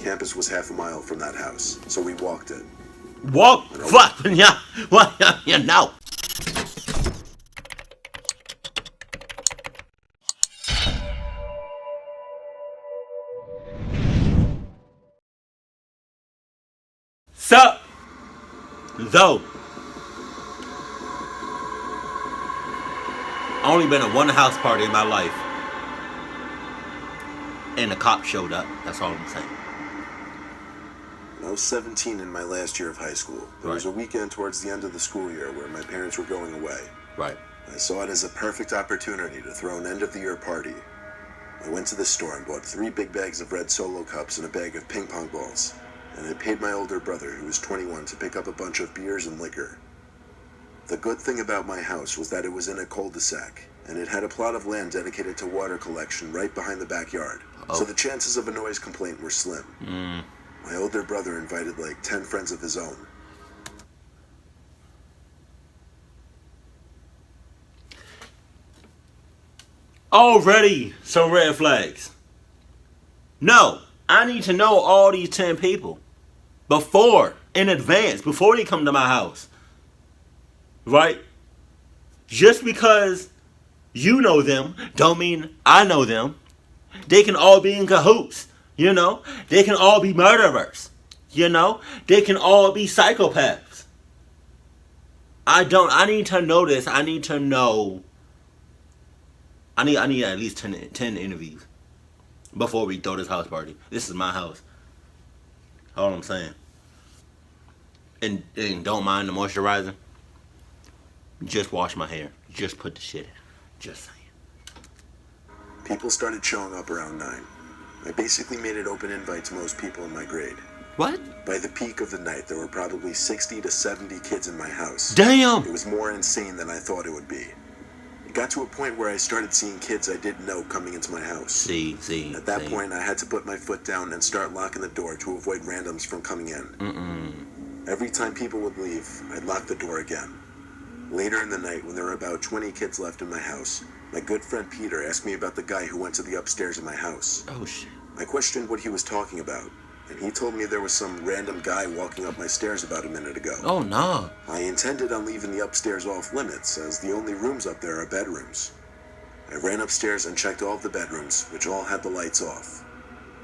campus was half a mile from that house, so we walked it. Walk? What? Yeah. What? Yeah, no. So, though, I only been at one house party in my life, and the cop showed up. That's all I'm saying. I was 17 in my last year of high school. There was a weekend towards the end of the school year where my parents were going away. Right. I saw it as a perfect opportunity to throw an end-of-the-year party. I went to the store and bought 3 big bags of red Solo cups and a bag of ping pong balls. And I paid my older brother, who was 21, to pick up a bunch of beers and liquor. The good thing about my house was that it was in a cul-de-sac, and it had a plot of land dedicated to water collection right behind the backyard. So the chances of a noise complaint were slim. My older brother invited like 10 friends of his own. Already some red flags. No, I need to know all these 10 people in advance, before they come to my house. Right? Just because you know them don't mean I know them. They can all be in cahoots, you know? They can all be murderers, you know? They can all be psychopaths. I need to know this. I need to know. I need at least 10 interviews before we throw this house party. This is my house. All I'm saying. And don't mind the moisturizer. Just wash my hair. Just put the shit in. Just saying. People started showing up around 9. I basically made it open invite to most people in my grade. What? By the peak of the night, there were probably 60 to 70 kids in my house. Damn! It was more insane than I thought it would be. It got to a point where I started seeing kids I didn't know coming into my house. At that point, I had to put my foot down and start locking the door to avoid randoms from coming in. Every time people would leave, I'd lock the door again. Later in the night, when there were about 20 kids left in my house, my good friend Peter asked me about the guy who went to the upstairs of my house. Oh, shit. I questioned what he was talking about, and he told me there was some random guy walking up my stairs about a minute ago. Oh, no. I intended on leaving the upstairs off limits, as the only rooms up there are bedrooms. I ran upstairs and checked all of the bedrooms, which all had the lights off.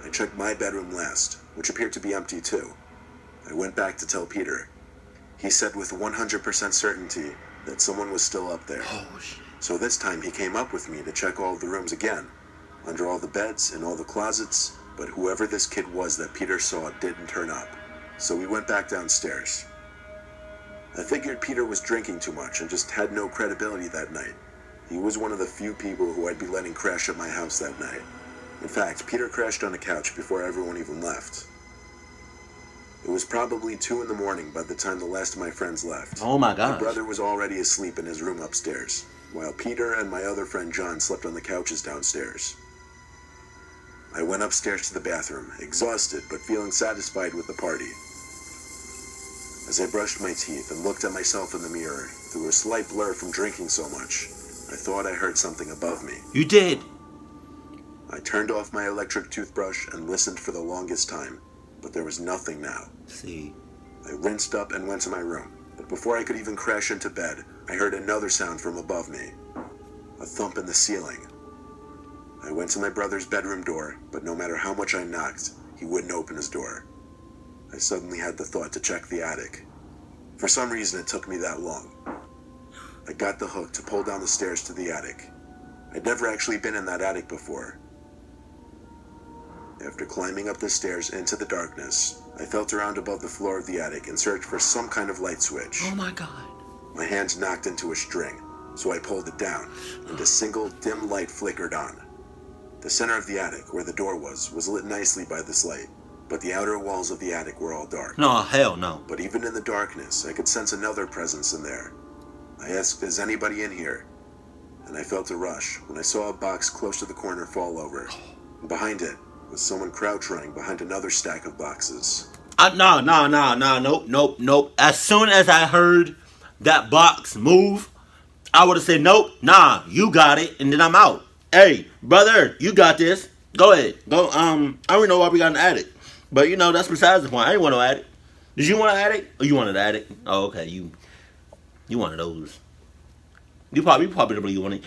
I checked my bedroom last, which appeared to be empty too. I went back to tell Peter. He said with 100% certainty that someone was still up there. Oh, shit. So this time he came up with me to check all of the rooms again, under all the beds and all the closets, but whoever this kid was that Peter saw didn't turn up. So we went back downstairs. I figured Peter was drinking too much and just had no credibility that night. He was one of the few people who I'd be letting crash at my house that night. In fact, Peter crashed on the couch before everyone even left. It was probably 2 in the morning by the time the last of my friends left. Oh my gosh. My brother was already asleep in his room upstairs, while Peter and my other friend John slept on the couches downstairs. I went upstairs to the bathroom, exhausted but feeling satisfied with the party. As I brushed my teeth and looked at myself in the mirror, through a slight blur from drinking so much, I thought I heard something above me. You did? I turned off my electric toothbrush and listened for the longest time, but there was nothing now. See. I rinsed up and went to my room, but before I could even crash into bed, I heard another sound from above me. A thump in the ceiling. I went to my brother's bedroom door, but no matter how much I knocked, he wouldn't open his door. I suddenly had the thought to check the attic. For some reason, it took me that long. I got the hook to pull down the stairs to the attic. I'd never actually been in that attic before. After climbing up the stairs into the darkness, I felt around above the floor of the attic and searched for some kind of light switch. Oh my god. My hand knocked into a string, so I pulled it down, and a single dim light flickered on. The center of the attic, where the door was lit nicely by this light, but the outer walls of the attic were all dark. No, hell no. But even in the darkness, I could sense another presence in there. I asked, "Is anybody in here?" And I felt a rush when I saw a box close to the corner fall over. And behind it was someone crouching behind another stack of boxes. Nope. As soon as I heard that box move, I would have said, nope, nah, you got it, and then I'm out. Hey, brother, you got this. Go ahead. Go, I don't even know why we got an attic. But that's besides the point. I didn't want no attic. Did you want an attic? Or you wanted an attic? Oh, okay. You wanted those. You probably want it.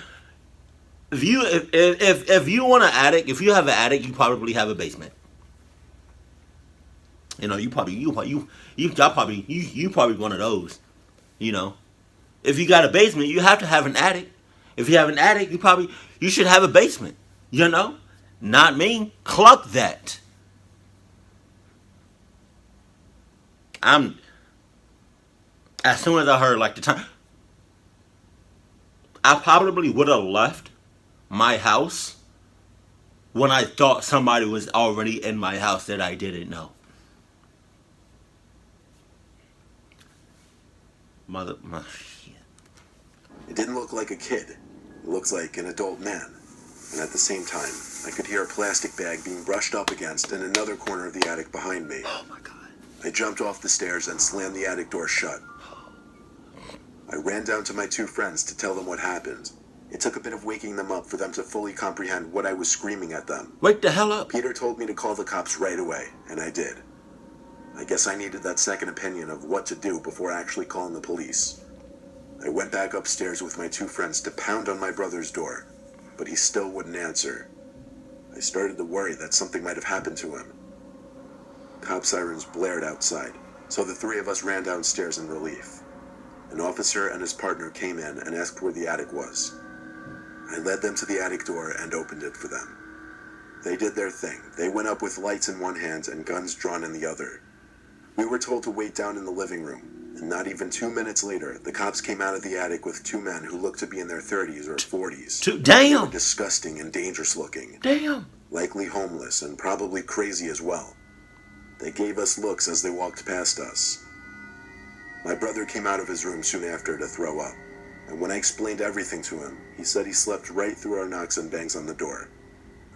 If you want an attic, if you have an attic, you probably have a basement. You probably one of those. If you got a basement, you have to have an attic. If you have an attic, you should have a basement. Not me. Cluck that. As soon as I heard the time, I probably would have left my house when I thought somebody was already in my house that I didn't know. Shit. It didn't look like a kid. It looked like an adult man. And at the same time, I could hear a plastic bag being brushed up against in another corner of the attic behind me. Oh my God. I jumped off the stairs and slammed the attic door shut. I ran down to my 2 friends to tell them what happened. It took a bit of waking them up for them to fully comprehend what I was screaming at them. Wake the hell up. Peter told me to call the cops right away, and I did. I guess I needed that second opinion of what to do before actually calling the police. I went back upstairs with my 2 friends to pound on my brother's door, but he still wouldn't answer. I started to worry that something might have happened to him. Cop sirens blared outside, so the 3 of us ran downstairs in relief. An officer and his partner came in and asked where the attic was. I led them to the attic door and opened it for them. They did their thing. They went up with lights in one hand and guns drawn in the other. We were told to wait down in the living room, and not even 2 minutes later, the cops came out of the attic with 2 men who looked to be in their 30s or 40s. Damn! They were disgusting and dangerous looking. Damn! Likely homeless and probably crazy as well. They gave us looks as they walked past us. My brother came out of his room soon after to throw up, and when I explained everything to him, he said he slept right through our knocks and bangs on the door.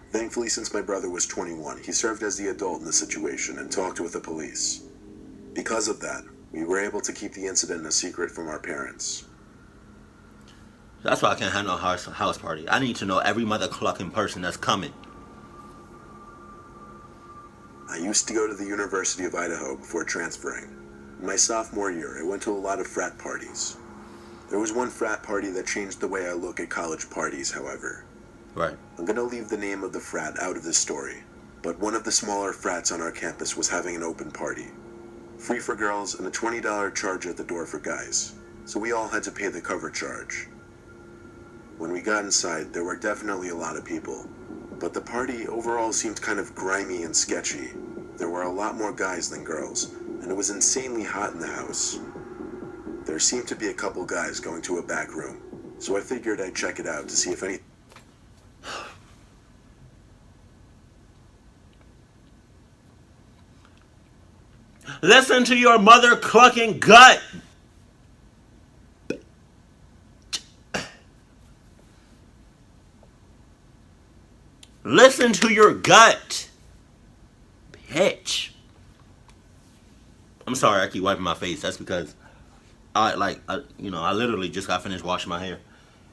Thankfully, since my brother was 21, he served as the adult in the situation and talked with the police. Because of that, we were able to keep the incident a secret from our parents. That's why I can't have no house party. I need to know every mother clucking person that's coming. I used to go to the University of Idaho before transferring. In my sophomore year, I went to a lot of frat parties. There was one frat party that changed the way I look at college parties, however. Right. I'm going to leave the name of the frat out of this story, but one of the smaller frats on our campus was having an open party. Free for girls and a $20 charge at the door for guys, so we all had to pay the cover charge. When we got inside, there were definitely a lot of people, but the party overall seemed kind of grimy and sketchy. There were a lot more guys than girls, and it was insanely hot in the house. There seemed to be a couple guys going to a back room, so I figured I'd check it out to see if any... Listen to your mother clucking gut. Listen to your gut. Bitch. I'm sorry I keep wiping my face. That's because I literally just got finished washing my hair. And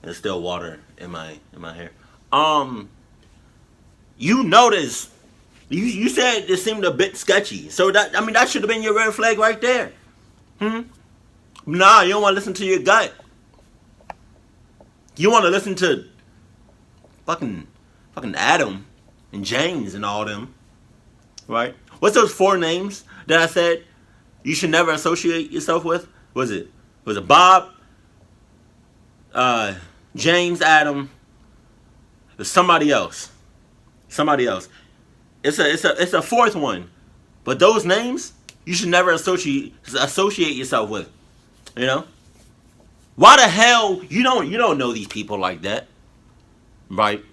there's still water in my hair. You notice you said it seemed a bit sketchy. So that should have been your red flag right there. Nah, you don't want to listen to your gut. You want to listen to fucking Adam and James and all them. Right? What's those 4 names that I said you should never associate yourself with? Was it Bob, James, Adam, there's somebody else. It's a 4th one. But those names you should never associate yourself with. Why the hell you don't know these people like that? Right?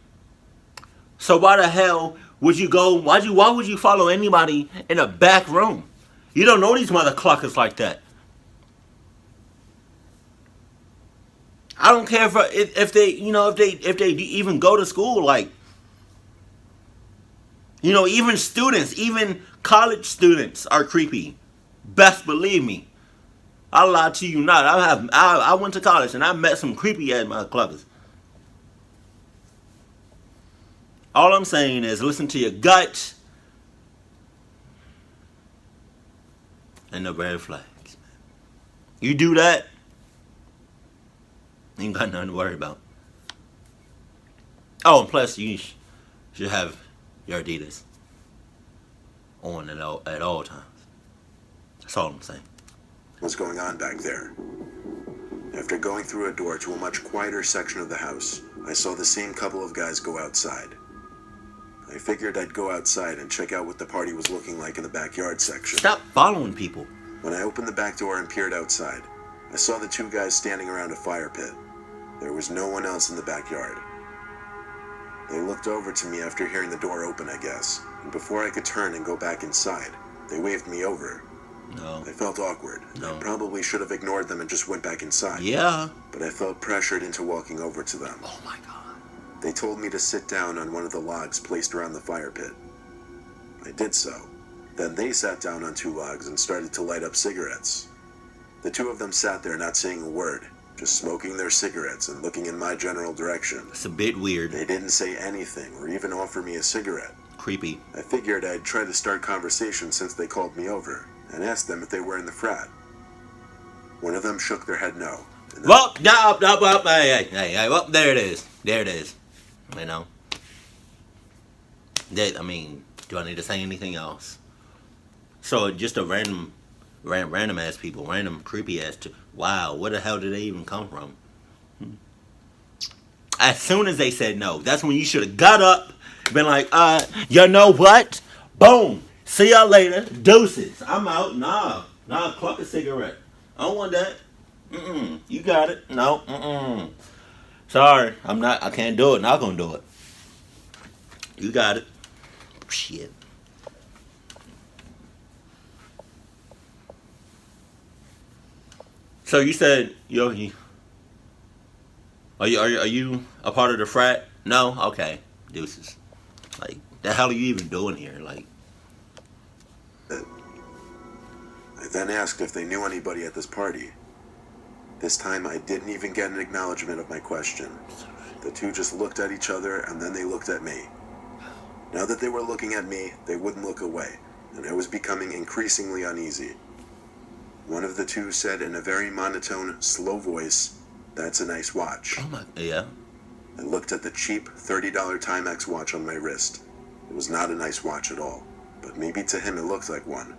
So why the hell would you go? Why would you follow anybody in a back room? You don't know these mother cluckers like that. I don't care if they even go to school, even students, even college students are creepy. Best believe me. I'll lie to you not. I went to college and I met some creepy ass mother cluckers. All I'm saying is listen to your gut. and the red flags. You do that, you ain't got nothing to worry about. Oh, and plus you should have your Adidas on at all times. That's all I'm saying. What's going on back there? After going through a door to a much quieter section of the house, I saw the same couple of guys go outside. I figured I'd go outside and check out what the party was looking like in the backyard section. Stop following people. When I opened the back door and peered outside, I saw the two guys standing around a fire pit. There was no one else in the backyard. They looked over to me after hearing the door open, I guess, and before I could turn and go back inside, they waved me over. No. I felt awkward. No. I probably should have ignored them and just went back inside. Yeah. But I felt pressured into walking over to them. Oh my God. They told me to sit down on one of the logs placed around the fire pit. I did so. Then they sat down on two logs and started to light up cigarettes. The two of them sat there not saying a word, just smoking their cigarettes and looking in my general direction. It's a bit weird. They didn't say anything or even offer me a cigarette. Creepy. I figured I'd try to start conversation since they called me over, and asked them if they were in the frat. One of them shook their head no. Well, hey, well, there it is. There it is. You know? I mean, do I need to say anything else? So, just a random ass people, random creepy ass. Wow, where the hell did they even come from? As soon as they said no, that's when you should have got up, been like, you know what? Boom. See y'all later. Deuces. I'm out. Nah, cluck a cigarette. I don't want that. You got it. No. Sorry. I can't do it. Not gonna do it. You got it. Shit. So you said, are you a part of the frat? No? Okay. Deuces. Like, the hell are you even doing here? Like, I then asked if they knew anybody at this party. This time I didn't even get an acknowledgement of my question. The two just looked at each other and then they looked at me. Now that they were looking at me, they wouldn't look away, and I was becoming increasingly uneasy. One of the two said in a very monotone, slow voice, "That's a nice watch." oh my, yeah. I looked at the cheap $30 Timex watch on my wrist. It was not a nice watch at all, but maybe to him it looked like one.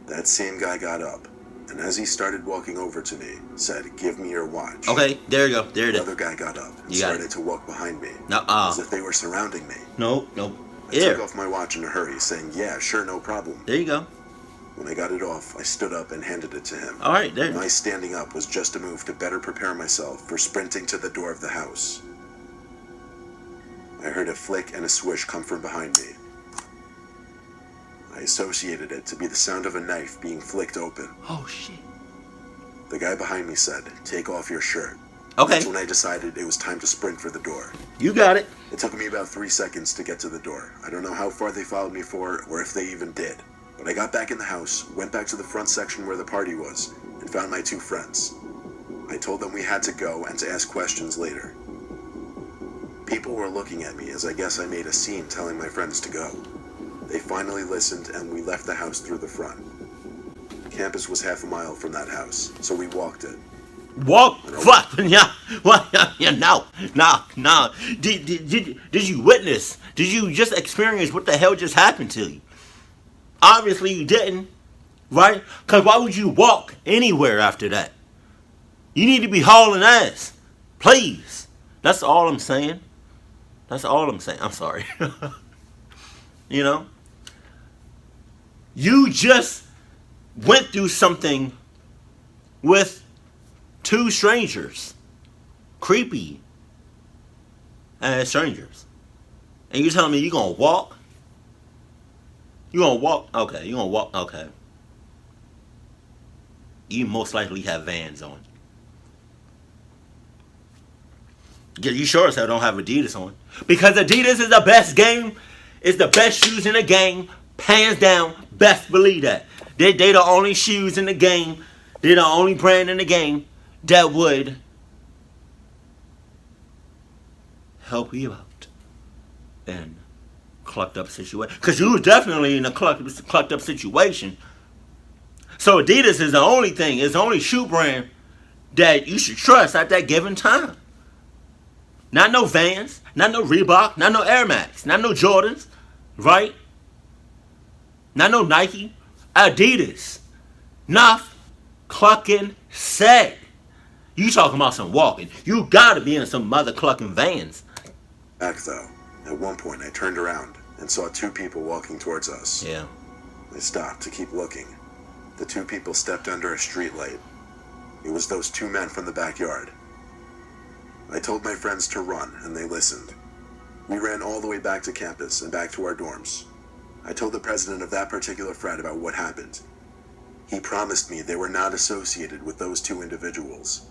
That same guy got up, and as he started walking over to me, said, "Give me your watch." Okay, there you go. There it is. Another guy got up and You got started to walk behind me, No, as if they were surrounding me. no. I took off my watch in a hurry, saying, "Yeah, sure, no problem." There you go. When I got it off, I stood up and handed it to him. All right, there. My standing up was just a move to better prepare myself for sprinting to the door of the house. I heard a flick and a swish come from behind me. I associated it to be the sound of a knife being flicked open. Oh shit. The guy behind me said, "Take off your shirt." Okay, That's when I decided it was time to sprint for the door. you got it. It took me about 3 seconds to get to the door. I don't know how far they followed me for, or if they even did. But I got back in the house, went back to the front section where the party was, and found my two friends. I told them we had to go and to ask questions later. People were looking at me as I guess I made a scene telling my friends to go. They finally listened and we left the house through the front. Campus was half a mile from that house, so we walked it. Walk, fuck, yeah, what, yeah, no. Did you witness? Did you just experience what the hell just happened to you? Obviously you didn't, right? Because why would you walk anywhere after that? You need to be hauling ass, please. That's all I'm saying. That's all I'm saying. I'm sorry. You know? You just went through something with two strangers. Creepy ass strangers. And you telling me you gonna walk? You gonna walk? Okay, you gonna walk? Okay. You most likely have Vans on. Yeah, you sure as hell don't have Adidas on. Because Adidas is the best game. It's the best shoes in the game. Hands down, best believe that. They the only shoes in the game. They're the only brand in the game that would help you out in clucked up situation. Because you were definitely in a clucked up situation So Adidas is the only thing, it's the only shoe brand that you should trust at that given time. Not no Vans, not no Reebok, not no Air Max, not no Jordans, right? Not no Nike. Adidas. Enough clucking said. You talking about some walking. You gotta be in some mother clucking Vans. Back though, at one point I turned around and saw two people walking towards us. Yeah. I stopped to keep looking. The two people stepped under a street light. It was those two men from the backyard. I told my friends to run, and they listened. We ran all the way back to campus and back to our dorms. I told the president of that particular frat about what happened. He promised me they were not associated with those two individuals.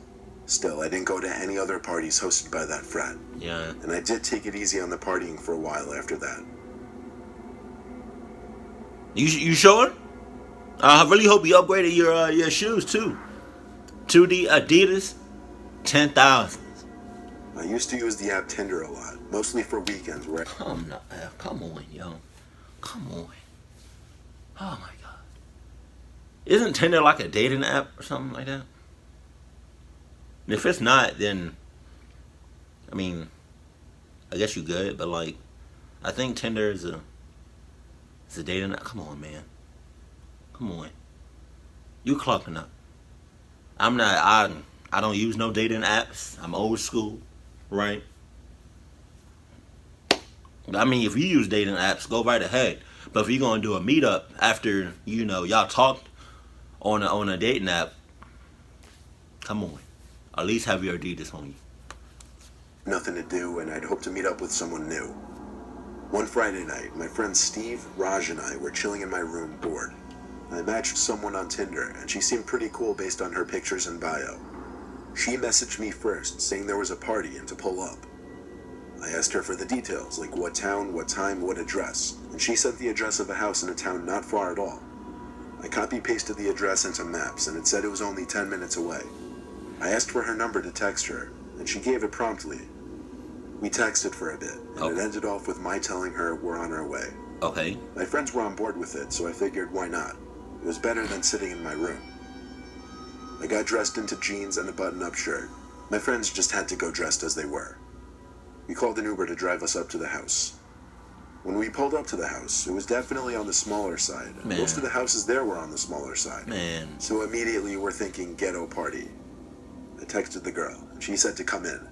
Still, I didn't go to any other parties hosted by that frat. Yeah. And I did take it easy on the partying for a while after that. You sure? I really hope you upgraded your shoes too. To the Adidas 10,000. I used to use the app Tinder a lot, mostly for weekends where Come on, yo. Come on. Oh my god. Isn't Tinder like a dating app or something like that? If it's not, then I mean, I guess you good, but like I think Tinder is a dating app. Come on, man. Come on. You clucking up. I don't use no dating apps. I'm old school, right? I mean, if you use dating apps, go right ahead. But if you're gonna do a meetup after y'all talked on a dating app, come on, at least have your Adidas on you. nothing to do, and I'd hope to meet up with someone new. One Friday night, my friends Steve, Raj, and I were chilling in my room, bored. I matched someone on Tinder, and she seemed pretty cool based on her pictures and bio. She messaged me first, saying there was a party and to pull up. I asked her for the details, like what town, what time, what address, and she sent the address of a house in a town not far at all. I copy-pasted the address into maps, and it said it was only 10 minutes away. I asked for her number to text her, and she gave it promptly. We texted for a bit, and it ended off with my telling her we're on our way. Okay. My friends were on board with it, so I figured why not. It was better than sitting in my room. I got dressed into jeans and a button-up shirt. My friends just had to go dressed as they were. We called an Uber to drive us up to the house. When we pulled up to the house, it was definitely on the smaller side. Man. Most of the houses there were on the smaller side. Man. So immediately we're thinking ghetto party. I texted the girl, and she said to come in.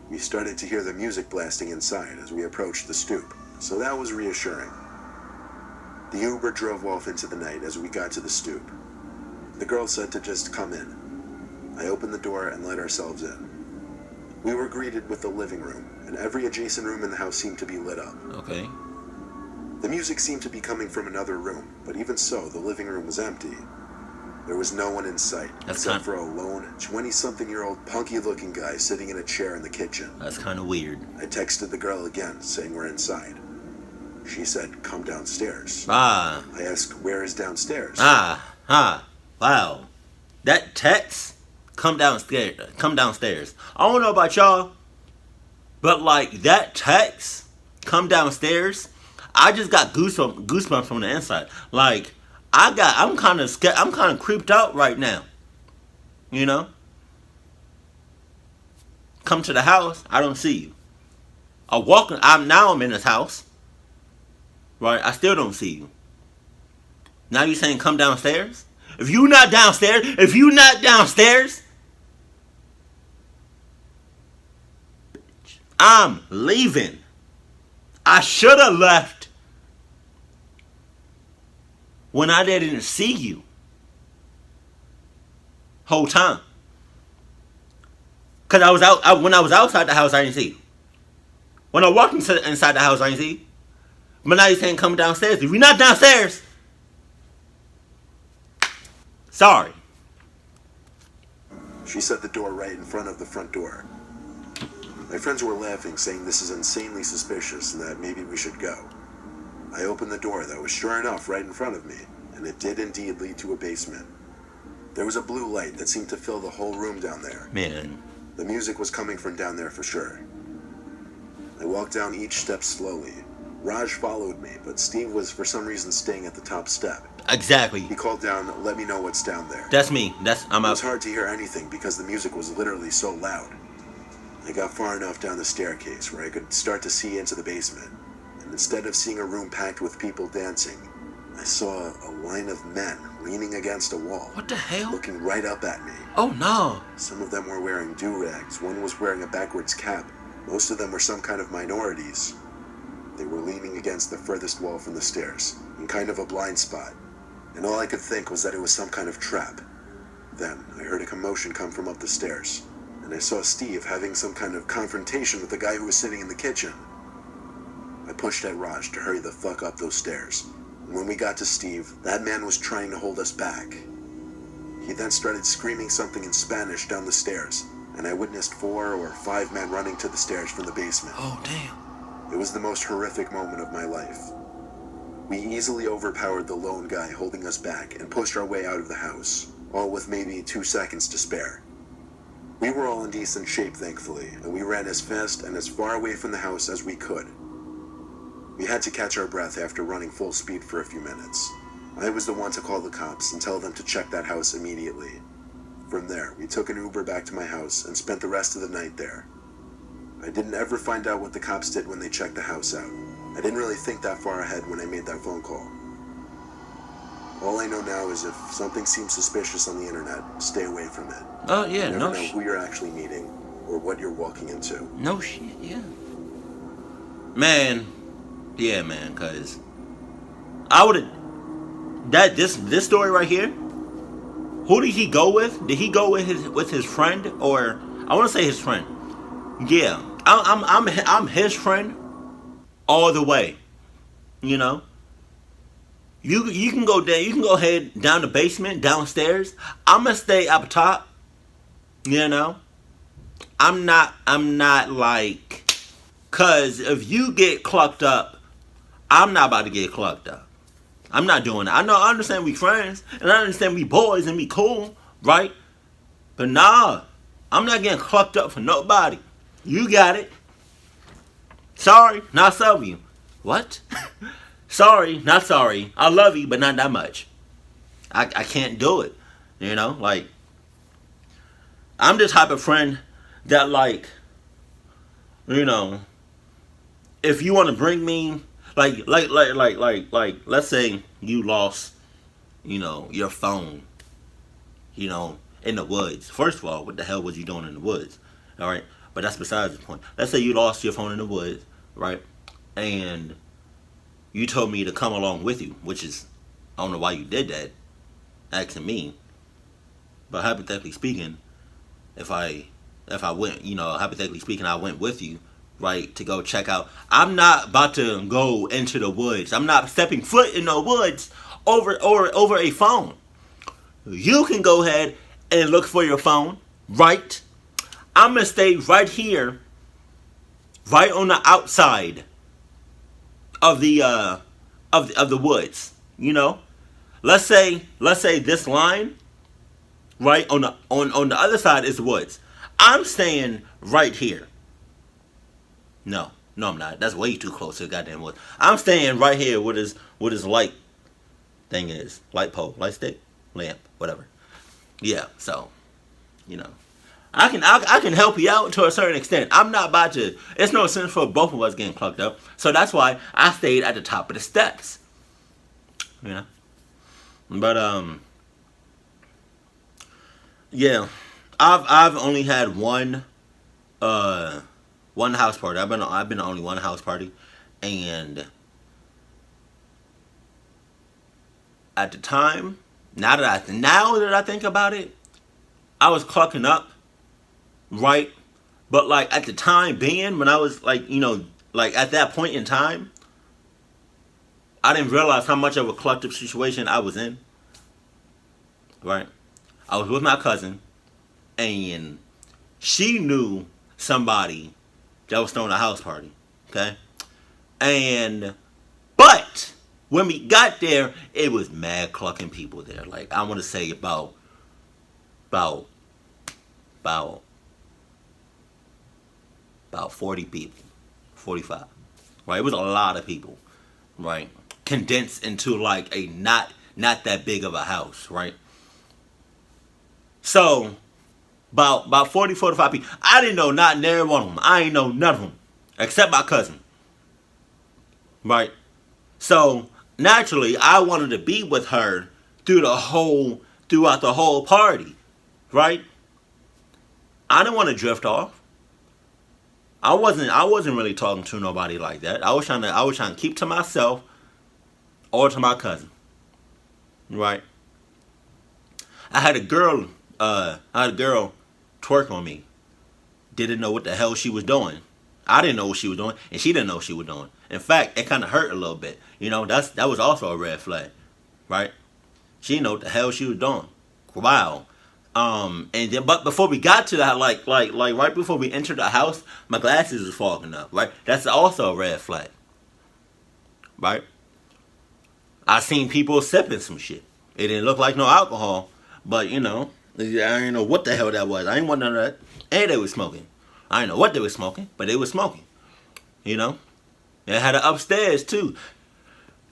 We started to hear the music blasting inside as we approached the stoop, so that was reassuring. The Uber drove off into the night as we got to the stoop. The girl said to just come in. I opened the door and let ourselves in. We were greeted with the living room, and every adjacent room in the house seemed to be lit up. Okay. The music seemed to be coming from another room, but even so, the living room was empty. There was no one in sight, except for a lone, 20-something-year-old punky-looking guy sitting in a chair in the kitchen. That's kind of weird. I texted the girl again, saying we're inside. She said, come downstairs. Ah. I asked, where is downstairs? Wow. That text, come downstairs. I don't know about y'all, but like that text, come downstairs, I just got goosebumps from the inside. Like, I'm kind of scared. I'm kind of creeped out right now. You know? Come to the house, I don't see you. I'm in this house. Right? I still don't see you. Now you saying come downstairs? If you not downstairs, I'm leaving. I should have left when I didn't see you. Whole time. Cause when I was outside the house, I didn't see you. When I walked inside the house, I didn't see you. But now you're saying come downstairs. If you're not downstairs, sorry. She set the door right in front of the front door. My friends were laughing, saying this is insanely suspicious and that maybe we should go. I opened the door, though, sure enough, right in front of me, and it did indeed lead to a basement. There was a blue light that seemed to fill the whole room down there. Man. The music was coming from down there for sure. I walked down each step slowly. Raj followed me, but Steve was for some reason staying at the top step. Exactly. He called down, let me know what's down there. That's me. I'm It out. was hard to hear anything because the music was literally so loud. I got far enough down the staircase where I could start to see into the basement, and instead of seeing a room packed with people dancing, I saw a line of men leaning against a wall. What the hell? Looking right up at me. Oh no. Some of them were wearing do-rags. One was wearing a backwards cap. Most of them were some kind of minorities. They were leaning against the furthest wall from the stairs, in kind of a blind spot. And all I could think was that it was some kind of trap. Then I heard a commotion come from up the stairs, and I saw Steve having some kind of confrontation with the guy who was sitting in the kitchen. I pushed at Raj to hurry the fuck up those stairs. And when we got to Steve, that man was trying to hold us back. He then started screaming something in Spanish down the stairs, and I witnessed 4 or 5 men running to the stairs from the basement. Oh damn. It was the most horrific moment of my life. We easily overpowered the lone guy holding us back and pushed our way out of the house, all with maybe 2 seconds to spare. We were all in decent shape, thankfully, and we ran as fast and as far away from the house as we could. We had to catch our breath after running full speed for a few minutes. I was the one to call the cops and tell them to check that house immediately. From there, we took an Uber back to my house and spent the rest of the night there. I didn't ever find out what the cops did when they checked the house out. I didn't really think that far ahead when I made that phone call. All I know now is if something seems suspicious on the internet, stay away from it. Oh yeah, You no never know who you're actually meeting or what you're walking into. No shit, yeah. Man, yeah, man, cause I would've this story right here. Who did he go with? Did he go with his friend, or I want to say his friend? Yeah, I'm his friend all the way. You know. You can go down. You can go ahead down the basement, downstairs. I'm gonna stay up top. You know. I'm not like, cause if you get clucked up, I'm not about to get clucked up. I'm not doing that. I understand we friends, and I understand we boys and we cool, right? But nah, I'm not getting clucked up for nobody. You got it. Sorry, not sorry. What? Sorry, not sorry. I love you, but not that much. I can't do it. You know, like, I'm the type of friend that, like, you know, if you want to bring me, like, let's say you lost, you know, your phone, you know, in the woods. First of all, what the hell was you doing in the woods? All right, but that's besides the point. Let's say you lost your phone in the woods, right? And you told me to come along with you, which is, I don't know why you did that, asking me. But hypothetically speaking, if I went, you know, hypothetically speaking, I went with you, right, to go check out. I'm not about to go into the woods. I'm not stepping foot in the woods over a phone. You can go ahead and look for your phone, right? I'm gonna stay right here, right on the outside of the of the woods. You know, let's say this line, right on the other side is the woods. I'm staying right here. No, I'm not. That's way too close to the goddamn woods. I'm staying right here where his light thing is. Light pole, light stick, lamp, whatever. Yeah, so, you know, I can help you out to a certain extent. I'm not about to. It's no sense for both of us getting clucked up. So that's why I stayed at the top of the steps. You know, but yeah, I've only had one house party. I've been to only one house party, and at the time, now that I think about it, I was clucking up, right? But like at the time being, when I was like, you know, like at that point in time, I didn't realize how much of a clucked up situation I was in. Right? I was with my cousin, and she knew somebody that was throwing a house party. Okay? But when we got there, it was mad clucking people there. Like, I want to say about 40 people. 45. Right? It was a lot of people. Right? Condensed into like a not not that big of a house, right? So about 40, 45 people. I didn't know not near one of them. I ain't know none of them except my cousin, right? So naturally, I wanted to be with her throughout the whole party, right? I didn't want to drift off. I wasn't really talking to nobody like that. I was trying to keep to myself or to my cousin, right? I had a girl twerk on me. Didn't know what the hell she was doing. I didn't know what she was doing, and she didn't know what she was doing. In fact, it kind of hurt a little bit. That was also a red flag, right? She didn't know what the hell she was doing. Wow. But before we got to that, like right before we entered the house, my glasses was fogging up, right? That's also a red flag, right? I seen people sipping some shit. It didn't look like no alcohol, but I didn't know what the hell that was. I ain't want none of that. And they was smoking. I didn't know what they was smoking, but they was smoking. It had it upstairs too.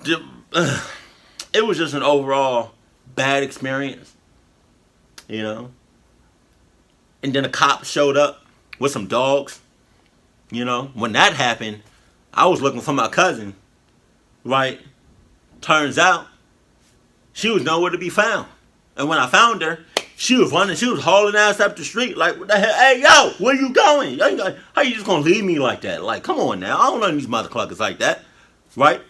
It was just an overall bad experience. And then a cop showed up with some dogs. When that happened, I was looking for my cousin, right? Turns out, she was nowhere to be found. And when I found her, she was running, she was hauling ass up the street like, what the hell? Hey, yo, where you going? How you just gonna leave me like that? Like, come on now. I don't know these motherfuckers like that, right?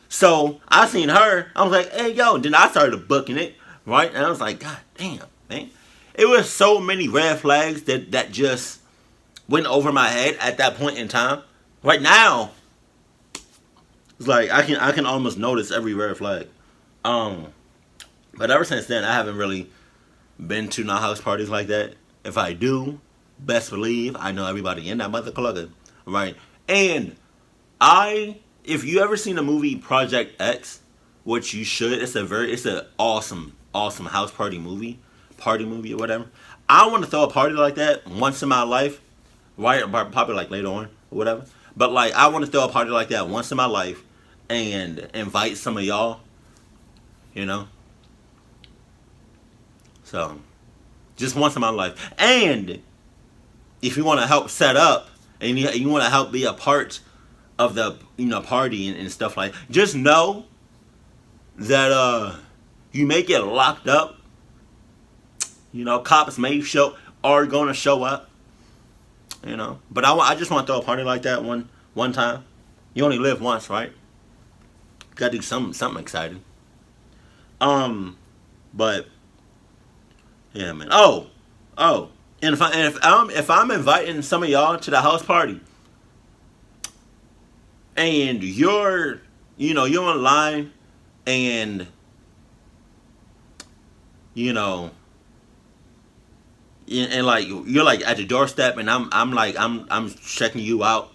So, I seen her. I was like, hey, yo. And then I started booking it, right? And I was like, God damn, man. It was so many red flags that just went over my head at that point in time. Right now, it's like I can almost notice every red flag. But ever since then, I haven't really been to no house parties like that. If I do, best believe I know everybody in that motherfucker, right? And if you ever seen the movie Project X, which you should, it's an awesome house party movie or whatever. I want to throw a party like that once in my life, right? Probably like later on or whatever. But like, I want to throw a party like that once in my life and invite some of y'all, So, just once in my life. And if you want to help set up and you want to help be a part of the party and stuff like that, just know that you may get locked up. Cops are going to show up. But I just want to throw a party like that one time. You only live once, right? Got to do something exciting. But yeah, man. Oh, and if I'm inviting some of y'all to the house party, and you're online, and and like you're like at the doorstep, and I'm checking you out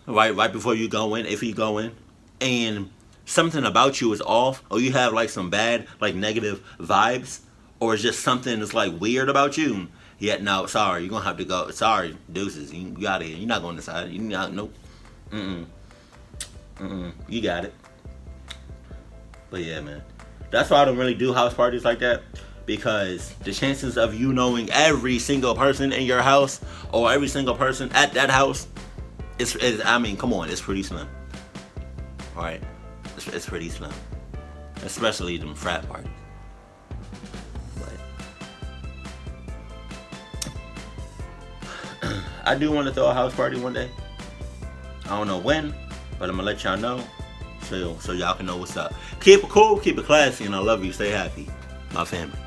right before you go in, if you go in, and something about you is off, or you have like some bad, like negative vibes, or it's just something that's like weird about you. Yeah, no, sorry, you're gonna have to go. Sorry, deuces, you got it. You're not going inside. You not, nope. You got it. But yeah, man, that's why I don't really do house parties like that, because the chances of you knowing every single person in your house or every single person at that house is come on, it's pretty slim. All right, it's pretty slim, especially them frat parties. But I do want to throw a house party one day. I don't know when, but I'm gonna let y'all know so y'all can know what's up. Keep it cool, keep it classy, and I love you. Stay happy, my family.